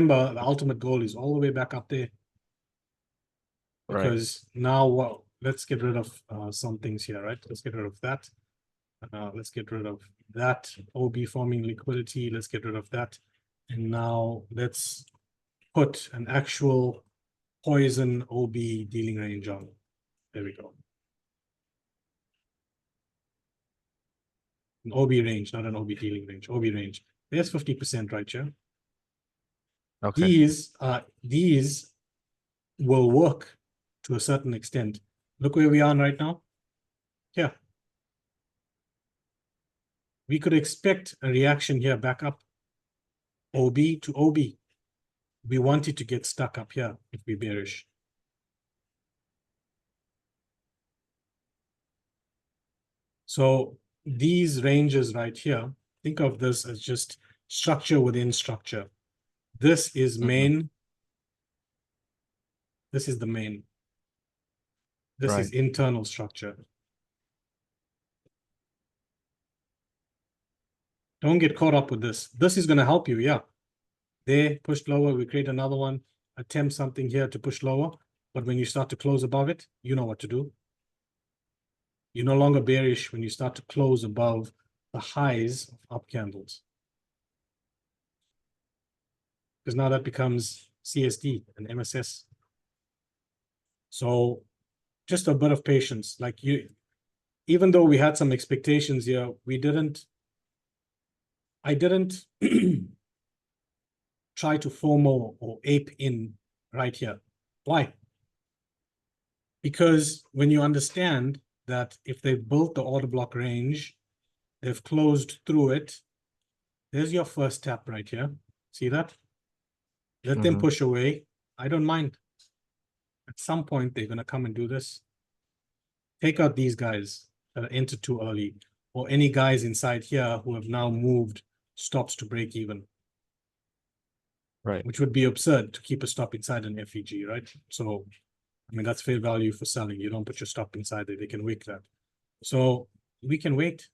remember, the ultimate goal is all the way back up there. Because now, well, let's get rid of some things here, right? Let's get rid of that. Let's get rid of that OB forming liquidity. Let's get rid of that. And now let's put an actual poison OB dealing range on. There we go. An OB range, not an OB dealing range, OB range. There's 50% right here. Okay. These will work to a certain extent. Look where we are right now. Here. We could expect a reaction here back up. OB to OB. We want it to get stuck up here if we're bearish. So these ranges right here, think of this as just structure within structure. This is main. This is the main. This is internal structure. Don't get caught up with this. This is going to help you, yeah. There, push lower, we create another one, attempt something here to push lower. But when you start to close above it, you know what to do. You're no longer bearish when you start to close above the highs of up candles. Because now that becomes CSD and MSS. So just a bit of patience. Like even though we had some expectations here, I didn't try to FOMO or ape in right here. Why? Because when you understand that if they've built the order block range, they've closed through it, there's your first tap right here. See that? Let them push away. I don't mind. At some point, they're going to come and do this. Take out these guys that are entered too early, or any guys inside here who have now moved stops to break even. Right. Which would be absurd to keep a stop inside an FEG, right? So, I mean, that's fair value for selling. You don't put your stop inside there. They can wick that. So we can wait.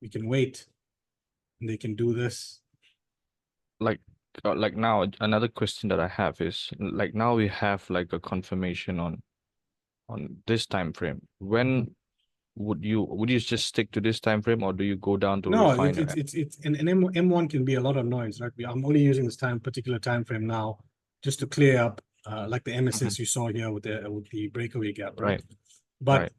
We can wait. And they can do this. Like now, another question that I have is, like, now we have like a confirmation on this time frame. When would you just stick to this time frame, or do you go down to refine it? It's an M1 can be a lot of noise, right? I'm only using this particular time frame now just to clear up like the MSS you saw here with the breakaway gap, right? But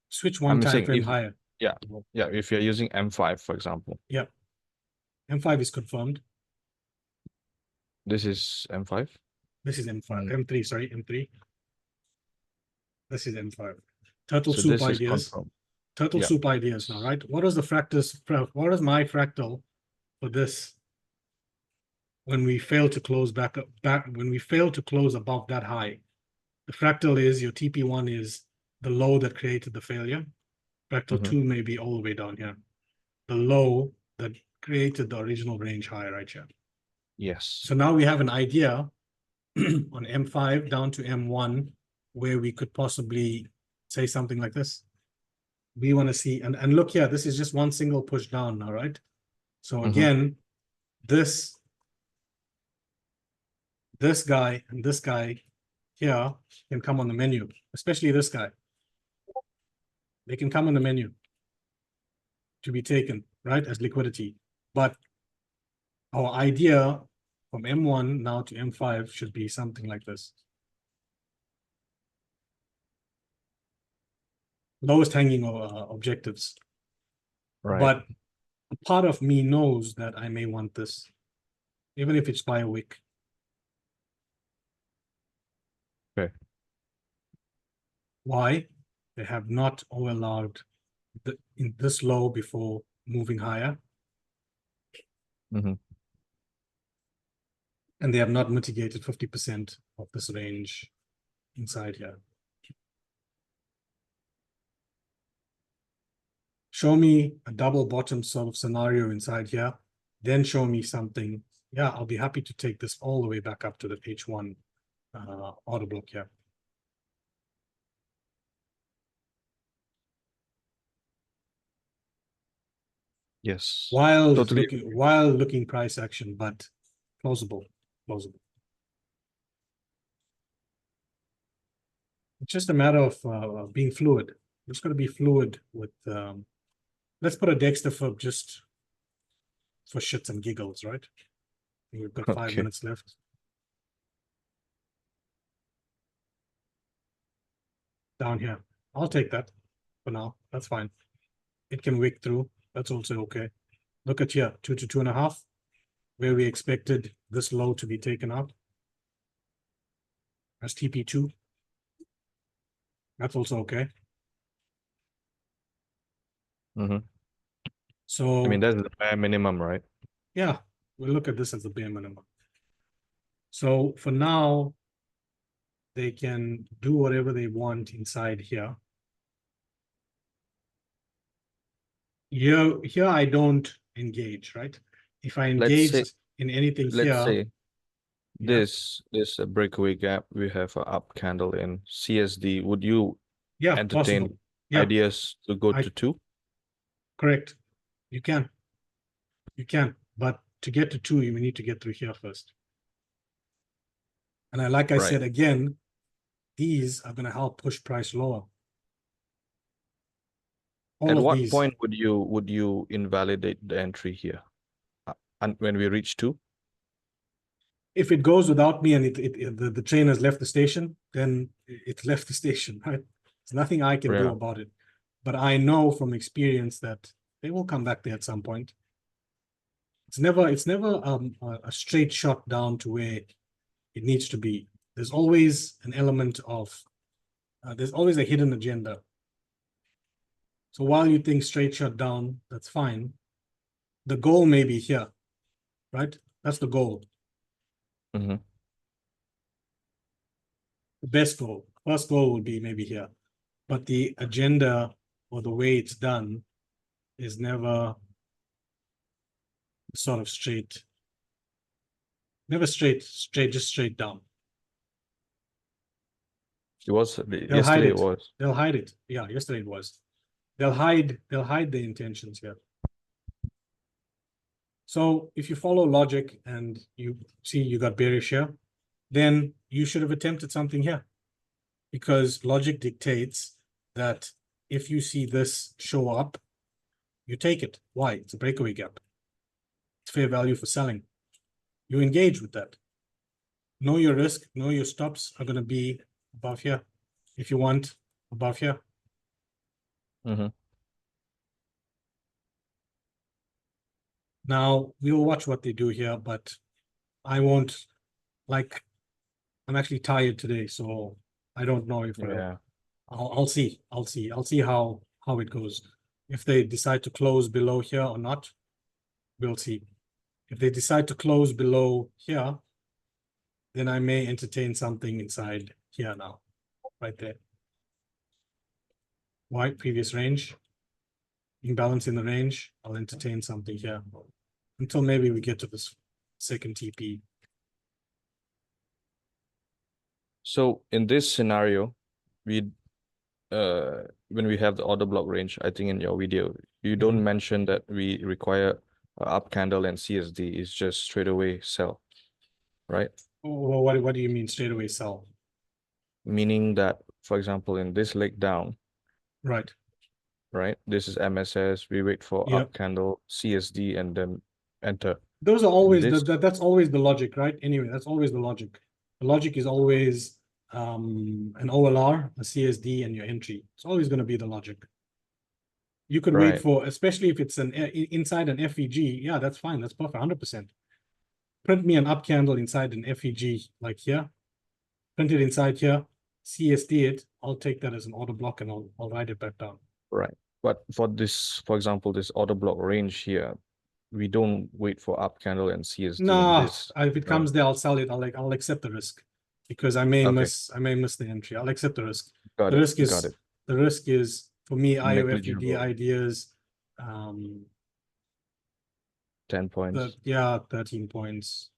switch one time frame higher. Yeah, if you're using M5, for example. Yeah. M5 is confirmed. This is M5? This is M5. M3, sorry, M3. This is M5. Turtle soup ideas. Turtle soup ideas now, right? What is the what is my fractal for this when we fail to close when we fail to close above that high? The fractal is your TP1 is the low that created the failure. Fractal 2 may be all the way down here. The low that created the original range high right here. Yes. So now we have an idea on M5 down to M1 where we could possibly say something like this. We want to see, and look here, this is just one single push down now, right? So again, this guy and this guy here can come on the menu, especially this guy. They can come on the menu to be taken, right, as liquidity. But our idea from M1 now to M5 should be something like this. Lowest hanging objectives. Right. But a part of me knows that I may want this, even if it's by a wick. Okay. Why? They have not allowed in this low before moving higher. And they have not mitigated 50% of this range inside here. Show me a double bottom sort of scenario inside here, then show me something. Yeah, I'll be happy to take this all the way back up to the H1 order block here. Yes. While looking price action, but plausible. plausible. It's just a matter of being fluid. It's going to be fluid with, let's put a Dexter for just for shits and giggles, right? We've got 5 Okay. minutes left. Down here. I'll take that for now. That's fine. It can wick through. That's also okay. Look at here, 2 to 2.5, where we expected this low to be taken out. That's TP2. That's also okay. Mm-hmm. So I mean, that's the bare minimum, right? yeah, we'll look at this as the bare minimum. So for now, they can do whatever they want inside here. Here I don't engage, right? If I Let's engage say, in anything let's here, say yeah, this is a breakaway gap. We have an up candle in CSD. Would you yeah, entertain possible. Yeah, ideas to go to 2? correct. You can. You can. But to get to 2, you need to get through here first. And like I Right. said again, these are going to help push price lower. All At of what these. point would you invalidate the entry here? And when we reach 2? If it goes without me and the train has left the station, then it's left the station, right? There's nothing I can do Yeah. about it. But I know from experience that they will come back there at some point. It's never a straight shot down to where it needs to be. There's always an element of there's always a hidden agenda. So while you think straight shot down, that's fine. The goal may be here, right? That's the goal. Mm-hmm. The best goal. First goal would be maybe here. But the agenda or the way it's done is never sort of straight. Never just straight down. It was They'll hide yesterday. it. It was. They'll hide it. Yeah, yesterday it was. They'll hide the intentions here. So if you follow logic and you see you got bearish here, then you should have attempted something here. Because logic dictates that if you see this show up, you take it. Why? It's a breakaway gap. It's fair value for selling. You engage with that. Know your risk, know your stops are going to be above here. If you want, above here. Mm-hmm. Now, we will watch what they do here, but I won't, like, I'm actually tired today, so I don't know if Yeah. I'll see how it goes. If they decide to close below here or not, we'll see. If they decide to close below here, then I may entertain something inside here now, right there. White previous range, imbalance in the range. I'll entertain something here until maybe we get to this second TP. So in this scenario, we when we have the order block range, I think in your video, you don't mention that we require a up candle and CSD is just straight away sell, right? Well, what do you mean straight away sell? Meaning that, for example, in this leg down, Right. This is MSS. We wait for Yep. up candle, CSD, and then enter. Those are always This- that's always the logic, right? Anyway, that's always the logic. The logic is always an OLR, a CSD, and your entry. It's always going to be the logic. You could wait Right. for, especially if it's an inside an FEG. Yeah, that's fine. That's perfect. 100%. Print me an up candle inside an FEG like here. Print it inside here. CSD it. I'll take that as an order block and I'll write it back down. Right. But for this, for example, this order block range here, we don't wait for up candle and CSD No, in this. if it comes there, I'll sell it. I'll accept the risk because I may Okay. miss the entry. I'll accept the risk. Got The it. risk is Got it. the risk is for me IOFUD Negligible. ideas 10 points. yeah, 13 points.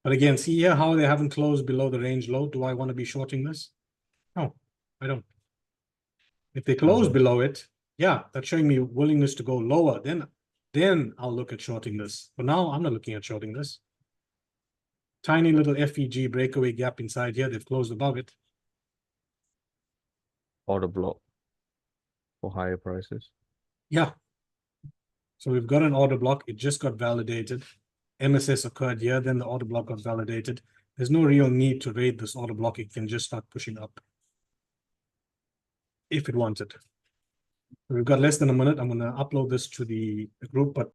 But again, see here how they haven't closed below the range low. Do I want to be shorting this? No, I don't. If they close below it, yeah, that's showing me willingness to go lower. Then I'll look at shorting this. For now, I'm not looking at shorting this. tiny little FEG breakaway gap inside here. They've closed above it. Order block for higher prices. Yeah. So we've got an order block. It just got validated. MSS occurred here, then the order block got validated. There's no real need to raid this order block. It can just start pushing up if it wanted. We've got less than a minute. I'm going to upload this to the group, but